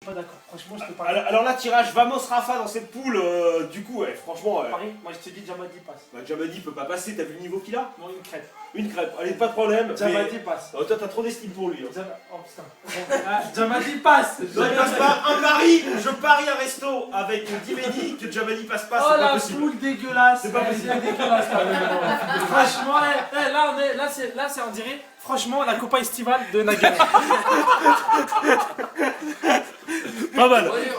pas d'accord. Franchement, je te parle. Alors là, tirage Vamos Rafa dans cette poule, du coup, ouais, franchement. Paris, moi je te dis, Jamadi passe. Bah, Jamadi peut pas passer, t'as vu le niveau qu'il a? Non, une crêpe. Une crêpe, allez, pas de problème. Jamadi passe. Oh, toi, t'as trop d'estime pour lui. Hein. Oh putain. Jamadi passe. Non, il passe pas. Un pari, je parie un resto avec Dimedi que Jamadi passe pas, Oh c'est pas la possible. poule dégueulasse. C'est pas possible. C'est dégueulasse. Franchement, là, c'est on dirait. Franchement, la Copa estivale de Nagano. Pas mal. Ouais,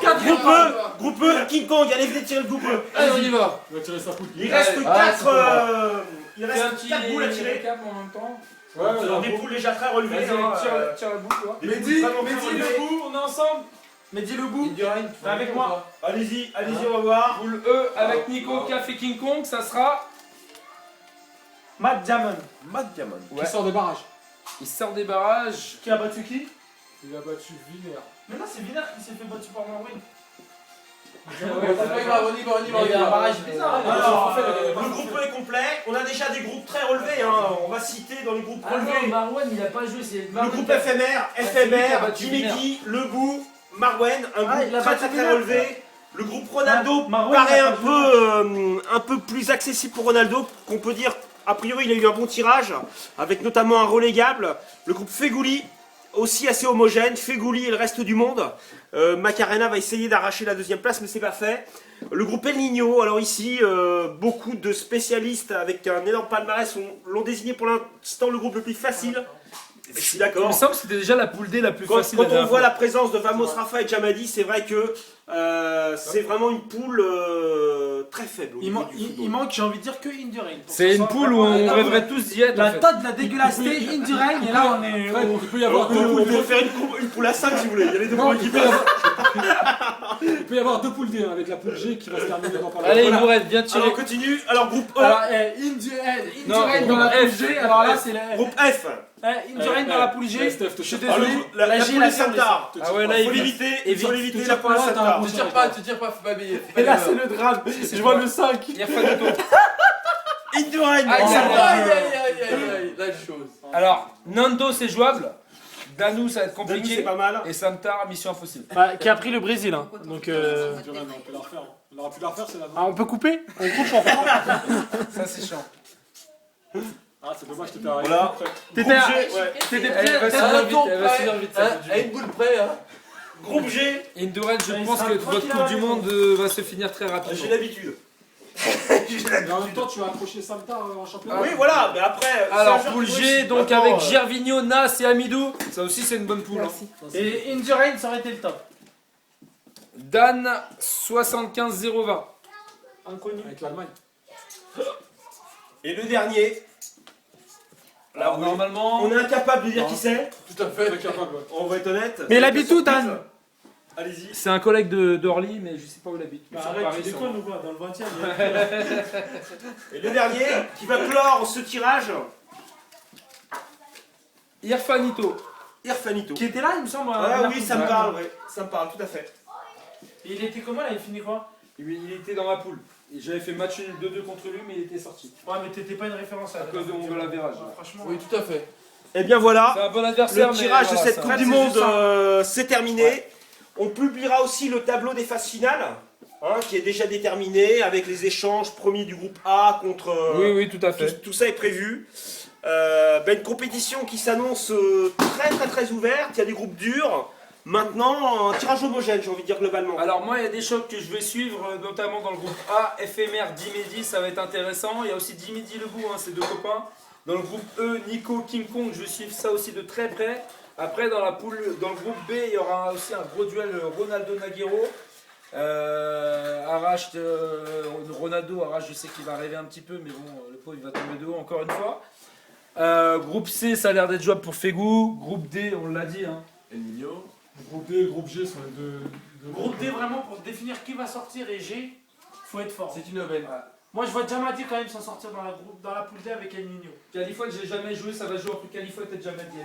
Groupe E, King Kong, allez, venez tirer le groupe E. Allez, on y va. Il va tirer sa poule. Il reste Allez, 4 il Fais un reste petit 4 boules à tirer. récap en même temps. Dans des poules déjà très relevées. Vas-y, hein, tire la boule, toi. des poules Mehdi, vraiment très Mehdi relevées. le bout, on est ensemble. Mehdi le bout. Indurain, tu Viens avec moi. Allez-y, on va voir. Boule E avec Nico, Café King Kong, ça sera. Matt Diamond. Matt Diamond. Qui sort des barrages. Il sort des barrages. Qui a battu qui? Il a battu Viner. Mais là, c'est Viner qui s'est fait battre par Marwin. C'est pas grave, on y va, Il y a un barrage bizarre. Alors, le groupe E est complet. On a déjà des groupes très relevés. Hein. On va citer dans les groupes Ah non, relevés. Marwan il a pas joué, c'est Le groupe éphémère, celui qui a battu Dimeki, Lebou, Marwen, un Ah, il groupe a très battu très Viner. relevé. Le groupe Ronaldo Marwen, paraît il a un peu plus accessible pour Ronaldo, qu'on peut dire, a priori il a eu un bon tirage, avec notamment un relégable. Le groupe Fegouli, aussi assez homogène, Fegouli et le reste du monde. Macarena va essayer d'arracher la deuxième place, mais c'est pas fait. Le groupe El Niño, alors ici, beaucoup de spécialistes avec un énorme palmarès l'ont désigné pour l'instant le groupe le plus facile. Je suis Il d'accord. me semble que c'était déjà la poule D la plus Quand facile. on dernière voit fois. la présence de Vamos Rafa et Jamadi, c'est vrai que c'est vraiment une poule très faible. au niveau du Il football. manque, j'ai envie de dire, que Indurain. C'est une poule où on rêverait tous d'y être. en La fait. tête de la dégueulasseté, Indurain, et là on est. Fred, il peut y avoir On deux peut poules. faire une poule à 5 si vous voulez. Il y a les deux Non, poules il qui peut y avoir- il peut y avoir deux poules D hein, avec la poule G qui va se terminer dans pas Allez, il Voilà. nous reste bien tiré. Alors on continue. Alors groupe E, Alors, Indurain dans la poule G, alors là c'est la. groupe F. Indurain dans la poule G. Steph, Je suis Alors, désolé. la La G, poule la est ferme, Santar. Ah ouais, là, Il faut il l'éviter la poule pas, Santar. Te tire pas, faut pas bailler. Et là c'est le drame. Je vois le 5. Il y a pas de tour. Indurain. Aïe, Aïe, aïe, aïe, la chose. Alors, Nando c'est jouable. Danou ça va être Dani, compliqué. c'est pas mal. Et Santar, mission impossible. Qui a pris le Brésil. Hein. Donc. Indurain, on peut la refaire. On aurait pu la refaire, c'est la Ah, on peut couper? On coupe, on reprend. Ça c'est chiant. Ah, c'est dommage, t'étais arrivé. Voilà. T'étais à- Groupe G, ouais. T'étais Elle va prêt? finir vite, ton elle va prêt, finir vite. hein, ça fait à du une boule près, hein. Groupe G. Indurain, je Il pense sera que votre tranquille Coupe à du la Monde va se finir très J'ai rapidement. l'habitude. Mais en même temps, tu vas accrocher Samta en championnat. Oui, voilà. Mais après. Alors, c'est un jeu poule de G, réussite. donc Maintenant, avec Gervinho, Nas et Amidou. Ça aussi, c'est une bonne poule. hein. Et Indurain, ça aurait été le top. Dan 75-020. Inconnu. Avec l'Allemagne. Et le dernier. Là, Alors, oui. normalement. On est incapable de dire Non. qui c'est. Tout à fait. Très capable, ouais. On va être honnête. Mais il habite où, Dan? Dan Allez-y. C'est un collègue d'Orly, mais je sais pas où il habite. Bah, Sur arrête, Paris, tu sûrement. déconnes ou quoi? Dans le 20ème. Et le dernier qui va clore ce tirage, Irfanito. Irfanito. Qui était là, il me semble. Ah oui, ça me parle, ouais. Ça me parle, tout à fait. Et il était comment là? Il finit quoi? Il était dans ma poule. Et j'avais fait match nul 2-2 contre lui, mais il était sorti. Ouais, mais t'étais pas une référence À cause de mon goal average. Ouais, franchement. Oui, tout à fait. Eh bien voilà, C'est un bon adversaire, le tirage mais de voilà, cette ça- Coupe du c'est Monde juste ça. c'est terminé. On publiera aussi le tableau des phases finales, hein, qui est déjà déterminé, avec les échanges premiers du groupe A contre... Oui, oui, tout à fait. Tout ça est prévu. Une compétition qui s'annonce très très très ouverte, il y a des groupes durs. Maintenant, un tirage homogène, j'ai envie de dire globalement. Alors moi, il y a des chocs que je vais suivre, notamment dans le groupe A, éphémère, Dimedi, ça va être intéressant. Il y a aussi Dimedi Lebou, hein, ces deux copains. Dans le groupe E, Nico, King Kong, je vais suivre ça aussi de très près. Après, dans le groupe B, il y aura aussi un gros duel Ronaldo-Naguero. Arrache, Ronaldo, Arrache, je sais qu'il va rêver un petit peu, mais bon, le pauvre, il va tomber de haut encore une fois. Groupe C, ça a l'air d'être jouable pour Fegou. Groupe D, on l'a dit. Hein. El Niño. Groupe D, groupe G sont les deux. Groupe D, vraiment, pour définir qui va sortir et G, faut être fort. C'est une aubaine. Moi, je vois Jamadi quand même s'en sortir dans la poule D avec El Niño. Califote, j'ai jamais joué, ça va jouer entre Califote et Jamadi.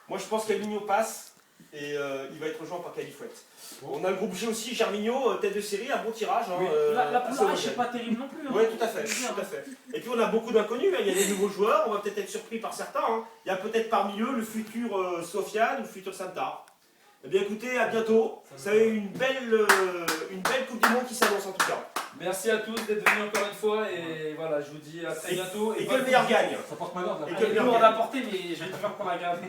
Moi je pense qu'Elminho passe et il va être rejoint par Califouette. On a le groupe G aussi, Germinho, tête de série, un bon tirage. Hein, La assez poule A, homogène. c'est pas terrible non plus. hein. Oui, tout à fait, tout à fait. Et puis on a beaucoup d'inconnus, hein. Il y a des nouveaux joueurs, on va peut-être être surpris par certains. Hein. Il y a peut-être parmi eux le futur Sofiane ou le futur Santar. Eh bien écoutez, à bientôt. Ça va être une belle Coupe du Monde qui s'annonce en tout cas. Merci à tous d'être venus encore une fois et voilà, je vous dis à très bientôt. Et que le meilleur gagne. Ça porte malheur de la Et part. que le Nous meilleur on gagne. a porté, mais je vais toujours pour la garder.